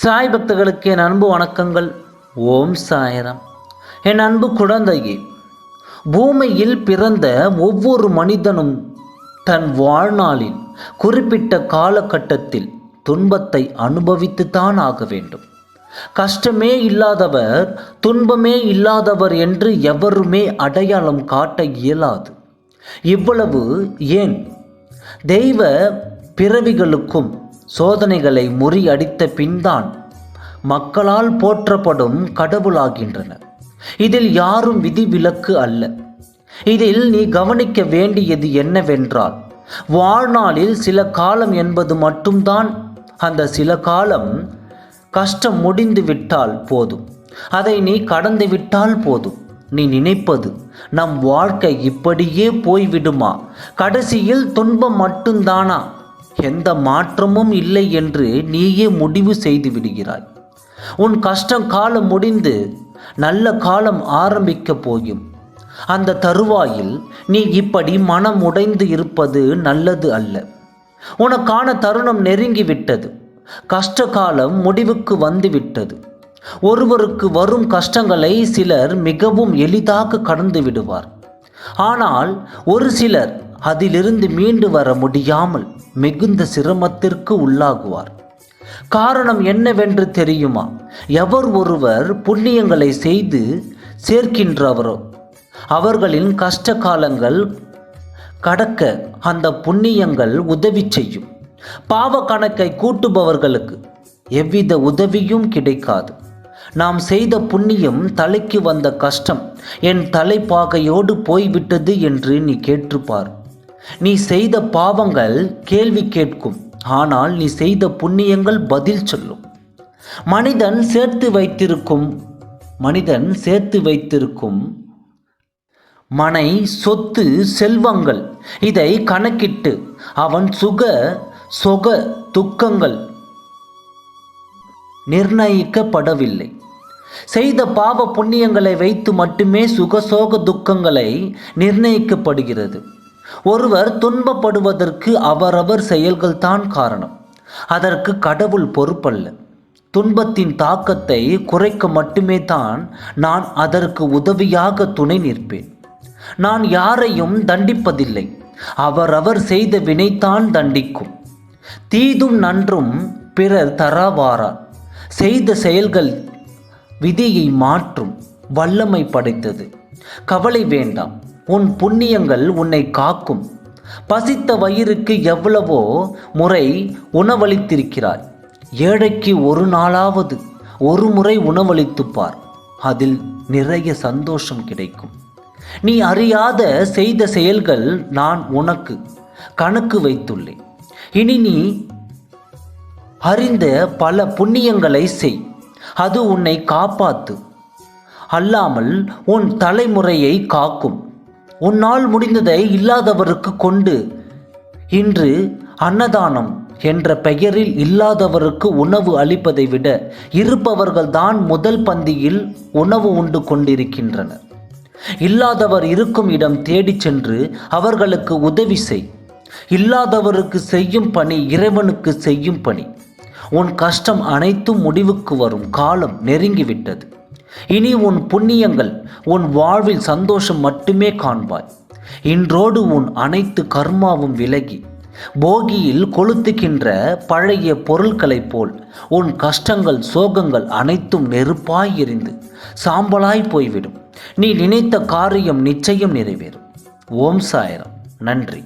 சாய் பக்தர்களுக்கு என் அன்பு வணக்கங்கள். ஓம் சாய்ராம். என் அன்பு குழந்தையே, பூமியில் பிறந்த ஒவ்வொரு மனிதனும் தன் வாழ்நாளில் குறிப்பிட்ட காலகட்டத்தில் துன்பத்தை அனுபவித்துத்தான் ஆக வேண்டும். கஷ்டமே இல்லாதவர், துன்பமே இல்லாதவர் என்று எவருமே அடையாளம் காட்ட இயலாது. இவ்வளவு ஏன், தெய்வ பிறவிகளுக்கும் சோதனைகளை முறியடித்த பின்தான் மக்களால் போற்றப்படும் கடவுளாகின்றனர். இதில் யாரும் விதிவிலக்கு அல்ல. இதில் நீ கவனிக்க வேண்டியது என்னவென்றால், வாழ்நாளில் சில காலம் என்பது மட்டும்தான். அந்த சில காலம் கஷ்டம் முடிந்து விட்டால் போதும், அதை நீ கடந்து விட்டால் போதும். நீ நினைப்பது நம் வாழ்க்கை இப்படியே போய்விடுமா, கடைசியில் துன்பம் மட்டும்தானா, எந்த மாற்றமும் இல்லை என்று நீயே முடிவு செய்து விடுகிறாய். உன் கஷ்டம் காலம் முடிந்து நல்ல காலம் ஆரம்பிக்க போகும். அந்த தருவாயில் நீ இப்படி மனம் உடைந்து இருப்பது நல்லது அல்ல. உனக்கான தருணம் நெருங்கிவிட்டது. கஷ்ட காலம் முடிவுக்கு வந்துவிட்டது. ஒருவருக்கு வரும் கஷ்டங்களை சிலர் மிகவும் எளிதாக கடந்து விடுவார். ஆனால் ஒரு சிலர் அதிலிருந்து மீண்டு வர முடியாமல் மிகுந்த சிரமத்திற்கு உள்ளாகுவார். காரணம் என்னவென்று தெரியுமா? எவர் ஒருவர் புண்ணியங்களை செய்து சேர்க்கின்றவரோ அவர்களின் கஷ்ட காலங்கள் கடக்க அந்த புண்ணியங்கள் உதவி செய்யும். பாவ கணக்கை கூட்டுபவர்களுக்கு எவ்வித உதவியும் கிடைக்காது. நாம் செய்த புண்ணியம் தலைக்கு வந்த கஷ்டம் என் தலைப்பாகையோடு போய்விட்டது என்று நீ கேட்டுப்பார். நீ செய்த பாவங்கள் கேள்வி கேட்கும், ஆனால் நீ செய்த புண்ணியங்கள் பதில் சொல்லும். மனிதன் சேர்த்து வைத்திருக்கும் மனை, சொத்து, செல்வங்கள், இதை கணக்கிட்டு அவன் சொக துக்கங்கள் நிர்ணயிக்கப்படவில்லை. செய்த பாவ புண்ணியங்களை வைத்து மட்டுமே சுகசோக துக்கங்களை நிர்ணயிக்கப்படுகிறது. ஒருவர் துன்பப்படுவதற்கு அவரவர் செயல்கள்தான் காரணம். அதற்கு கடவுள் பொறுப்பல்ல. துன்பத்தின் தாக்கத்தை குறைக்க மட்டுமே தான் நான் அதற்கு உதவியாக துணை நிற்பேன். நான் யாரையும் தண்டிப்பதில்லை. அவரவர் செய்த வினைத்தான் தண்டிக்கும். தீதும் நன்றும் பிறர் தரவாரார். செய்த செயல்கள் விதியை மாற்றும் வல்லமை படைத்தது. கவலை வேண்டாம், உன் புண்ணியங்கள் உன்னை காக்கும். பசித்த வயிறுக்கு எவ்வளவோ முறை உணவளித்திருக்கிறாய். ஏழைக்கு ஒரு நாளாவது ஒரு முறை உணவளித்துப்பார். அதில் நிறைய சந்தோஷம் கிடைக்கும். நீ அறியாத செய்த செயல்கள் நான் உனக்கு கணக்கு வைத்துள்ளேன். இனி நீ அறிந்த பல புண்ணியங்களை செய். அது உன்னை காப்பாத்து அல்லாமல் உன் தலைமுறையை காக்கும். உன்னால் முடிந்ததை இல்லாதவருக்கு கொண்டு இன்று அன்னதானம் என்ற பெயரில் இல்லாதவருக்கு உணவு அளிப்பதை விட இருப்பவர்கள்தான் முதல் பந்தியில் உணவு உண்டு கொண்டிருக்கின்றனர். இல்லாதவர் இருக்கும் இடம் தேடி சென்று அவர்களுக்கு உதவி செய். இல்லாதவருக்கு செய்யும் பணி இறைவனுக்கு செய்யும் பணி. உன் கஷ்டம் அனைத்தும் முடிவுக்கு வரும் காலம் நெருங்கிவிட்டது. இனி உன் புண்ணியங்கள் உன் வாழ்வில் சந்தோஷம் மட்டுமே காண்பாய். இன்றோடு உன் அனைத்து கர்மாவும் விலகி போகியில் கொளுத்துகின்ற பழைய பொருட்களைப் போல் உன் கஷ்டங்கள் சோகங்கள் அனைத்தும் நெருப்பாய் எரிந்து சாம்பலாய் போய்விடும். நீ நினைத்த காரியம் நிச்சயம் நிறைவேறும். ஓம் சாய்ராம். நன்றி.